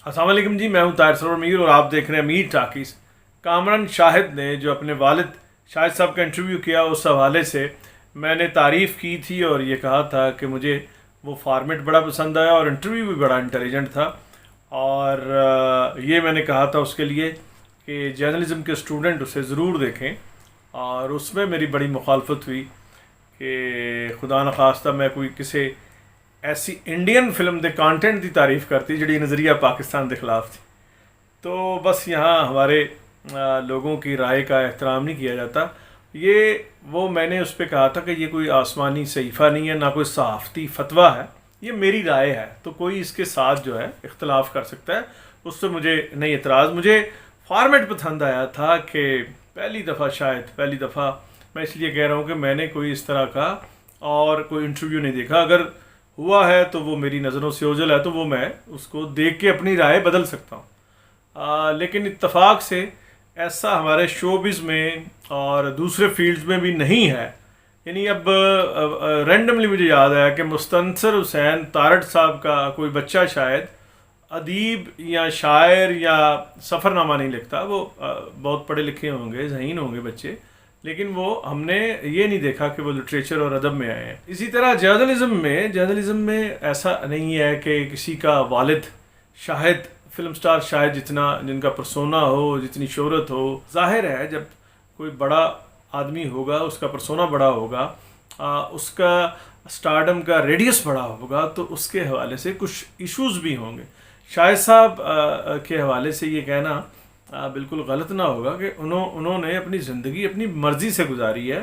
अस्सलाम वालेकुम जी, मैं हूं ताहिर सरवर मीर और आप देख रहे हैं मीर टाकीज़। कामरान शाहिद ने जो अपने वालिद शाहिद साहब का इंटरव्यू किया, उस हवाले से मैंने तारीफ़ की थी और ये कहा था कि मुझे वो फॉर्मेट बड़ा पसंद आया और इंटरव्यू भी बड़ा इंटेलिजेंट था। और ये मैंने कहा था उसके लिए कि जर्नलिज़म के स्टूडेंट उसे ज़रूर देखें। और उसमें मेरी बड़ी मुखालफत हुई कि खुदा न खास्ता मैं कोई किसी ऐसी इंडियन फिल्म के कंटेंट की तारीफ़ करती जी नज़रिया पाकिस्तान के ख़िलाफ़ थी। तो बस यहाँ हमारे लोगों की राय का एहतराम नहीं किया जाता। ये वो मैंने उस पर कहा था कि ये कोई आसमानी सहीफ़ा नहीं है, ना कोई सहाफ़ती फतवा है, ये मेरी राय है। तो कोई इसके साथ जो है इख्तलाफ कर सकता है, उससे मुझे नहीं एतराज़। मुझे फॉर्मेट पसंद आया था कि पहली दफ़ा मैं इसलिए कह रहा हूँ कि मैंने कोई इस तरह का और कोई इंटरव्यू नहीं देखा। अगर हुआ है तो वो मेरी नज़रों से ओझल है, तो वो मैं उसको देख के अपनी राय बदल सकता हूँ। लेकिन इत्तफाक से ऐसा हमारे शोबिज़ में और दूसरे फील्ड्स में भी नहीं है। यानी अब रैंडमली मुझे याद आया कि मुस्तनसर हुसैन तारड़ साहब का कोई बच्चा शायद अदीब या शायर या सफ़रनामा नहीं लिखता। वो बहुत पढ़े लिखे होंगे, ज़हीन होंगे बच्चे, लेकिन वो हमने ये नहीं देखा कि वो लिटरेचर और अदब में आए हैं। इसी तरह जर्नलिज़म में ऐसा नहीं है कि किसी का वालिद शाहिद फिल्म स्टार शाहिद जितना जिनका परसोना हो, जितनी शोहरत हो, ज़ाहिर है जब कोई बड़ा आदमी होगा, उसका परसोना बड़ा होगा, उसका स्टारडम का रेडियस बड़ा होगा, तो उसके हवाले से कुछ इश्यूज़ भी होंगे। शाहिद साहब के हवाले से ये कहना बिल्कुल गलत ना होगा कि उन्होंने अपनी ज़िंदगी अपनी मर्ज़ी से गुजारी है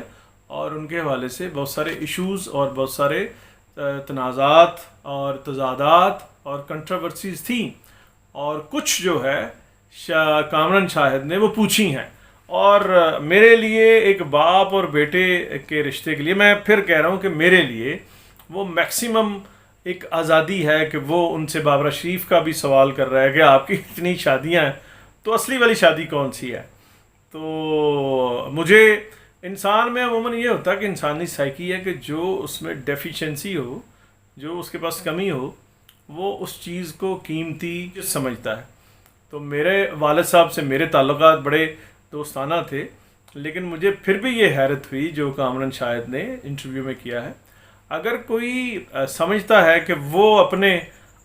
और उनके हवाले से बहुत सारे इश्यूज़ और बहुत सारे तनाज़ात और तज़ादात और कंट्रोवर्सीज़ थी, और कुछ जो है कामरान शाहिद ने वो पूछी हैं। और मेरे लिए एक बाप और बेटे के रिश्ते के लिए मैं फिर कह रहा हूँ कि मेरे लिए वो मैक्सिमम एक आज़ादी है कि वो उनसे बाबरा शरीफ का भी सवाल कर रहा है कि आपकी इतनी शादियाँ हैं, तो असली वाली शादी कौन सी है। तो मुझे इंसान में अमूमन ये होता है कि इंसानी साइकी है कि जो उसमें डेफिशिएंसी हो, जो उसके पास कमी हो, वो उस चीज़ को कीमती समझता है। तो मेरे वालिद साहब से मेरे ताल्लुकात बड़े दोस्ताना थे, लेकिन मुझे फिर भी ये हैरत हुई जो कामरान शाहिद ने इंटरव्यू में किया है। अगर कोई समझता है कि वो अपने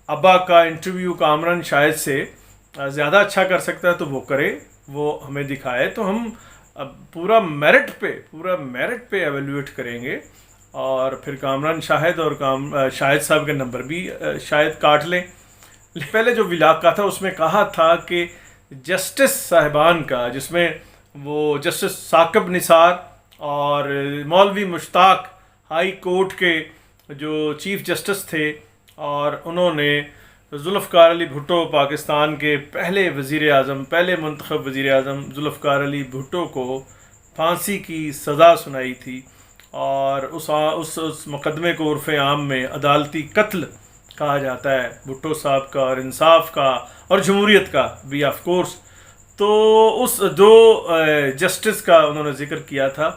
अब्बा का इंटरव्यू कामरान शाहिद से ज़्यादा अच्छा कर सकता है तो वो करे, वो हमें दिखाए, तो हम पूरा मेरिट पे एवेल्यूएट करेंगे और फिर कामरान शाहिद और शाहिद साहब के नंबर भी शायद काट लें। पहले जो विलाका था उसमें कहा था कि जस्टिस साहिबान का, जिसमें वो जस्टिस साकिब निसार और मौलवी मुश्ताक हाई कोर्ट के जो चीफ़ जस्टिस थे, और उन्होंने जुल्फ़िकार अली भुट्टो पाकिस्तान के पहले मुंतखब वज़ीर आज़म जुल्फ़िकार अली भुट्टो को फांसी की सज़ा सुनाई थी, और उस मुकदमे को उर्फ़ आम में अदालती कत्ल कहा जाता है, भुट्टो साहब का और इंसाफ का और जमहूरियत का भी ऑफ कोर्स। तो उस दो जस्टिस का उन्होंने ज़िक्र किया था,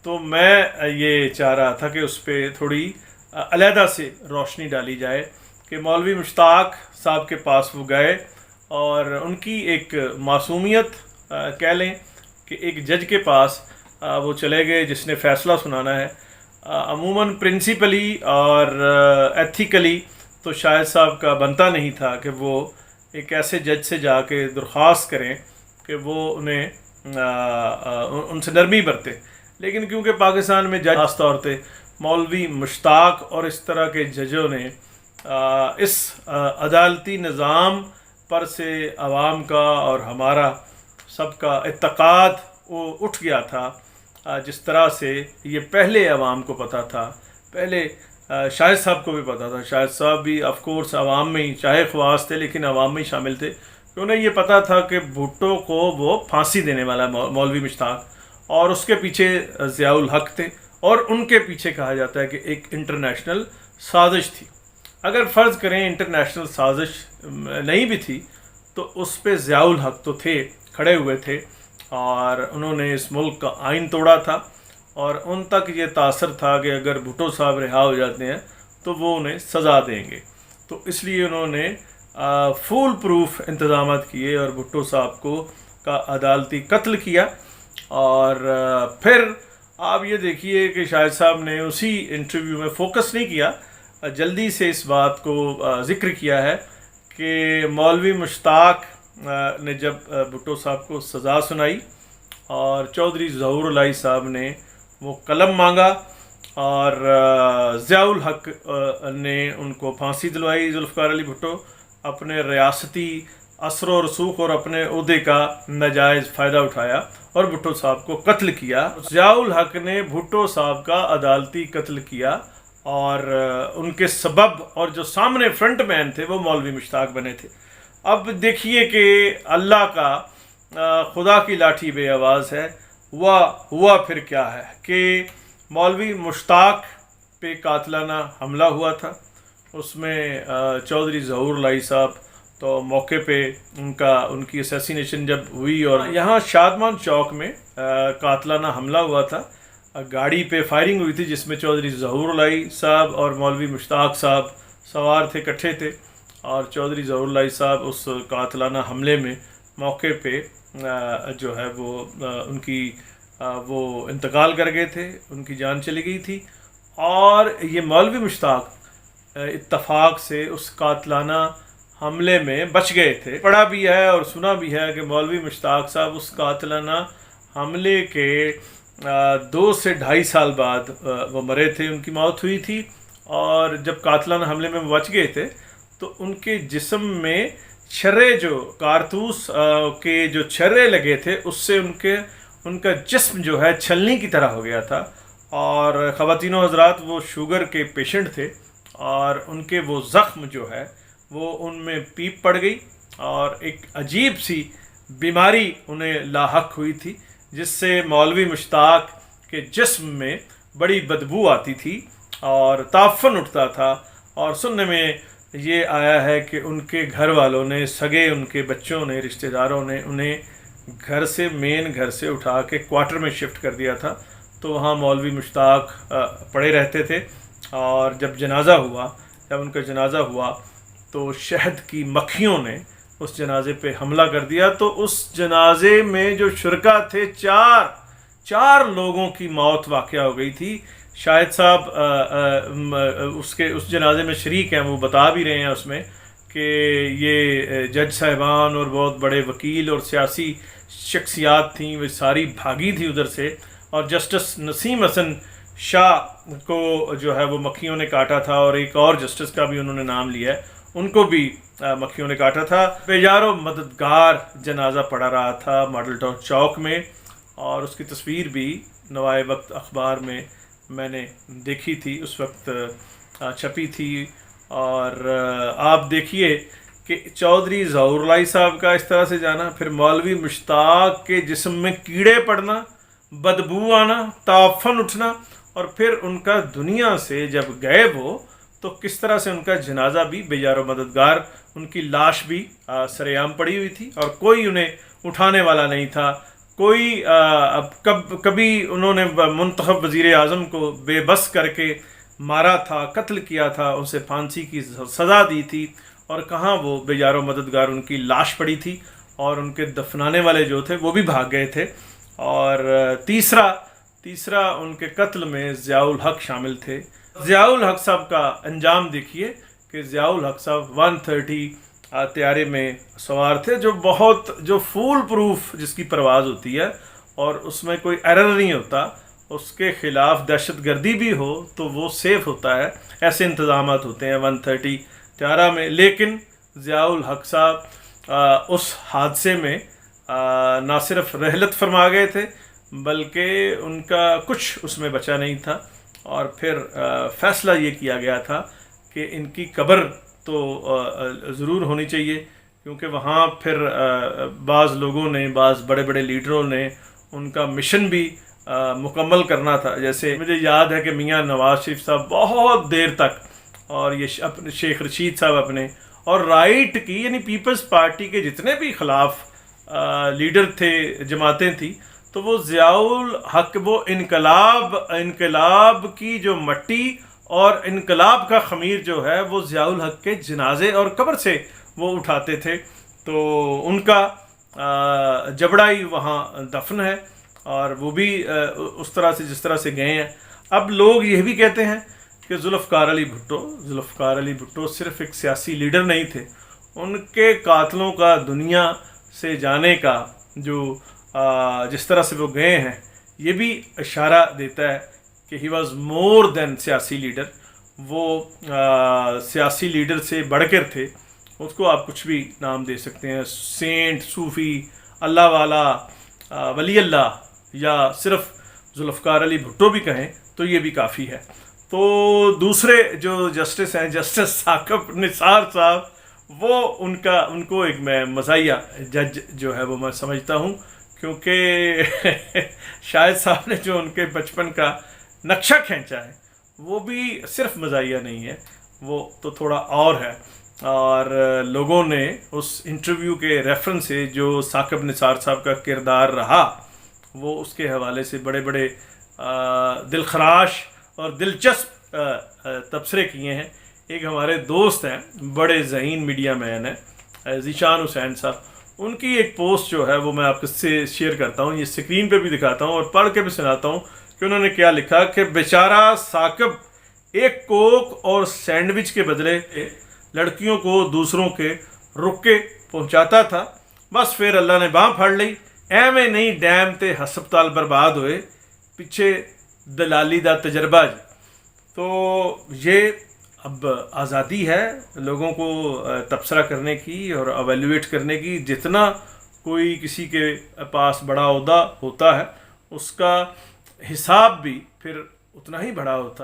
तो मैं ये चाह रहा था कि उस पर थोड़ी अलहदा से रोशनी डाली जाए कि मौलवी मुश्ताक साहब के पास वो गए और उनकी एक मासूमियत कह लें कि एक जज के पास वो चले गए जिसने फ़ैसला सुनाना है। अमूमन प्रिंसिपली और एथिकली तो शाहिद साहब का बनता नहीं था कि वो एक ऐसे जज से जाके दरख्वास्त करें कि वो उनसे नरमी बरते, लेकिन क्योंकि पाकिस्तान में जज खास तौर पे मौलवी मुश्ताक और इस तरह के जजों ने इस अदालती निज़ाम पर से आवाम का और हमारा सबका इत्तेकाद वो उठ गया था। जिस तरह से ये पहले आवाम को पता था, पहले शाहिद साहब को भी पता था, शाहिद साहब भी ऑफ कोर्स आवाम में ही चाहे ख्वास थे लेकिन आवाम में ही शामिल थे, तो उन्हें ये पता था कि भुट्टो को वो फांसी देने वाला मौलवी मुश्ताक, और उसके पीछे ज़ियाउल हक थे, और उनके पीछे कहा जाता है कि एक इंटरनेशनल साजिश थी। अगर फ़र्ज़ करें इंटरनेशनल साजिश नहीं भी थी तो उस पर ज़ियाउल हक तो थे, खड़े हुए थे, और उन्होंने इस मुल्क का आइन तोड़ा था, और उन तक ये तासर था कि अगर भुट्टो साहब रिहा हो जाते हैं तो वो उन्हें सज़ा देंगे। तो इसलिए उन्होंने फूल प्रूफ इंतज़ाम किए और भुट्टो साहब को का अदालती कत्ल किया। और फिर आप ये देखिए कि शाहिद साहब ने उसी इंटरव्यू में फोकस नहीं किया, जल्दी से इस बात को ज़िक्र किया है कि मौलवी मुश्ताक ने जब भुट्टो साहब को सज़ा सुनाई और चौधरी ज़हूर इलाही साहब ने वो कलम मांगा और ज़ियाउल हक ने उनको फांसी दिलवाई, जुल्फ़िकार अली भुट्टो अपने रियासती असर व रसूख और अपने ओहदे का नाजायज़ फ़ायदा उठाया और भुट्टो साहब को कत्ल किया। ज़ियाउल हक ने भुट्टो साहब का अदालती कत्ल किया और उनके सबब और जो सामने फ्रंट मैन थे वो मौलवी मुश्ताक बने थे। अब देखिए कि अल्लाह का खुदा की लाठी बे आवाज़ है। हुआ फिर क्या है कि मौलवी मुश्ताक पे कातलाना हमला हुआ था, उसमें चौधरी ज़हूर इलाही साहब तो मौके पे उनकी असैसिनेशन जब हुई और यहाँ शादमान चौक में कातलाना हमला हुआ था। गाड़ी पे फायरिंग हुई थी जिसमें चौधरी ज़हूर इलाही साहब और मौलवी मुश्ताक साहब सवार थे, इकट्ठे थे और चौधरी ज़हूर इलाही साहब उस कातलाना हमले में मौके पे जो है वो इंतकाल कर गए थे, उनकी जान चली गई थी। और ये मौलवी मुश्ताक इत्तफाक से उस कातलाना हमले में बच गए थे। पढ़ा भी है और सुना भी है कि मौलवी मुश्ताक साहब उस कातलाना हमले के 2 से 2.5 साल बाद वो मरे थे, उनकी मौत हुई थी। और जब कातलाना हमले में बच गए थे तो उनके जिस्म में छर्रे, जो कारतूस के जो छर्रे लगे थे, उससे उनका जिस्म जो है छलनी की तरह हो गया था। और ख़वातीनो हज़रात वो शुगर के पेशेंट थे और उनके वो ज़ख्म जो है वो उनमें पीप पड़ गई और एक अजीब सी बीमारी उन्हें लाहक हुई थी जिससे मौलवी मुश्ताक के जिस्म में बड़ी बदबू आती थी और ताफ़न उठता था। और सुनने में ये आया है कि उनके घर वालों ने, सगे उनके बच्चों ने, रिश्तेदारों ने उन्हें मेन घर से उठा के क्वार्टर में शिफ्ट कर दिया था। तो वहाँ मौलवी मुश्ताक पड़े रहते थे और जब उनका जनाज़ा हुआ तो शहद की मक्खियों ने उस जनाजे पे हमला कर दिया। तो उस जनाजे में जो शुरका थे, चार लोगों की मौत वाक़या हो गई थी। शाहिद साहब उस जनाजे में शरीक हैं, वो बता भी रहे हैं उसमें कि ये जज साहिबान और बहुत बड़े वकील और सियासी शख्सियात थीं, वे सारी भागी थी उधर से। और जस्टिस नसीम हसन शाह को जो है वो मक्खियों ने काटा था और एक और जस्टिस का भी उन्होंने नाम लिया है, उनको भी मक्खियों ने काटा था। बेजारो मददगार जनाजा पड़ा रहा था मॉडल टाउन चौक में और उसकी तस्वीर भी नवाए वक्त अखबार में मैंने देखी थी, उस वक्त छपी थी। और आप देखिए कि चौधरी ज़हूर इलाही साहब का इस तरह से जाना, फिर मौलवी मुश्ताक के जिस्म में कीड़े पड़ना, बदबू आना, ताफ़न उठना और फिर उनका दुनिया से जब गायब हो तो किस तरह से उनका जनाजा भी बेजारो मददगार, उनकी लाश भी सरेआम पड़ी हुई थी और कोई उन्हें उठाने वाला नहीं था। कोई कभी उन्होंने मुंतखब वज़ीर आज़म को बेबस करके मारा था, कत्ल किया था, उसे फांसी की सज़ा दी थी और कहाँ वो बेजारो मददगार, उनकी लाश पड़ी थी और उनके दफनाने वाले जो थे वो भी भाग गए थे। और तीसरा उनके कत्ल में ज़ियाउल हक शामिल थे। ज़ियाउल हक साहब का अंजाम देखिए कि ज़ियाउल हक साहब 130 तैयारे में सवार थे, जो फूल प्रूफ जिसकी परवाज़ होती है और उसमें कोई एरर नहीं होता, उसके ख़िलाफ़ दहशत गर्दी भी हो तो वो सेफ़ होता है, ऐसे इंतज़ामात होते हैं 130 तैयारा में। लेकिन ज़ियाउल हक साहब उस हादसे में ना सिर्फ रहलत फरमा गए थे बल्कि उनका कुछ उसमें बचा नहीं था। और फिर फ़ैसला ये किया गया था कि इनकी कब्र तो ज़रूर होनी चाहिए, क्योंकि वहाँ फिर बाज़ लोगों ने, बाज़ बड़े बड़े लीडरों ने उनका मिशन भी मुकम्मल करना था। जैसे मुझे याद है कि मियाँ नवाज़ शरीफ साहब बहुत देर तक, और ये अपने शेख रशीद साहब अपने, और राइट की यानी पीपल्स पार्टी के जितने भी ख़िलाफ़ लीडर थे, जमातें थी, तो वो ज़ियाउल हक, वो इनकलाब की जो मट्टी और इनकलाब का ख़मीर जो है वो ज़ियाउल हक के जनाजे और कब्र से وہ اٹھاتے تھے، تو ان کا جبڑا ہی وہاں دفن ہے، اور وہ بھی اس طرح سے جس طرح سے گئے ہیں۔ اب لوگ یہ بھی کہتے ہیں کہ ذوالفقار علی بھٹو صرف ایک سیاسی لیڈر نہیں تھے، ان کے قاتلوں کا دنیا سے جانے کا جو جس طرح سے وہ گئے ہیں، یہ بھی اشارہ دیتا ہے کہ ہی واز مور دین سیاسی لیڈر، وہ سیاسی لیڈر سے بڑھ کر تھے۔ اس کو آپ کچھ بھی نام دے سکتے ہیں، سینٹ، صوفی، اللہ والا، ولی اللہ، یا صرف ذوالفقار علی بھٹو بھی کہیں تو یہ بھی کافی ہے۔ تو دوسرے جو جسٹس ہیں، جسٹس ثاقب نثار صاحب، وہ ان کو ایک میں مزاحیہ جج جو ہے وہ میں سمجھتا ہوں، کیونکہ شاہد صاحب نے جو ان کے بچپن کا نقشہ کھینچا ہے وہ بھی صرف مزاحیہ نہیں ہے، وہ تو تھوڑا اور ہے۔ اور لوگوں نے اس انٹرویو کے ریفرنس سے جو ثاقب نثار صاحب کا کردار رہا، وہ اس کے حوالے سے بڑے بڑے دلخراش اور دلچسپ تبصرے کیے ہیں۔ ایک ہمارے دوست ہیں، بڑے ذہین میڈیا مین ہیں، ذیشان حسین صاحب، ان کی ایک پوسٹ جو ہے وہ میں آپ سے شیئر کرتا ہوں، یہ اسکرین پہ بھی دکھاتا ہوں اور پڑھ کے بھی سناتا ہوں کہ انہوں نے کیا لکھا کہ بیچارہ ثاقب ایک کوک اور سینڈوچ کے بدلے لڑکیوں کو دوسروں کے رکے پہنچاتا تھا، بس پھر اللہ نے باں پھڑ لی، ایویں نہیں ڈیم تے ہسپتال برباد ہوئے، پیچھے دلالی دا تجربہ جی۔ تو یہ اب آزادی ہے لوگوں کو تبصرہ کرنے کی اور ایویلویٹ کرنے کی، جتنا کوئی کسی کے پاس بڑا عہدہ ہوتا ہے اس کا حساب بھی پھر اتنا ہی بڑا ہوتا ہے۔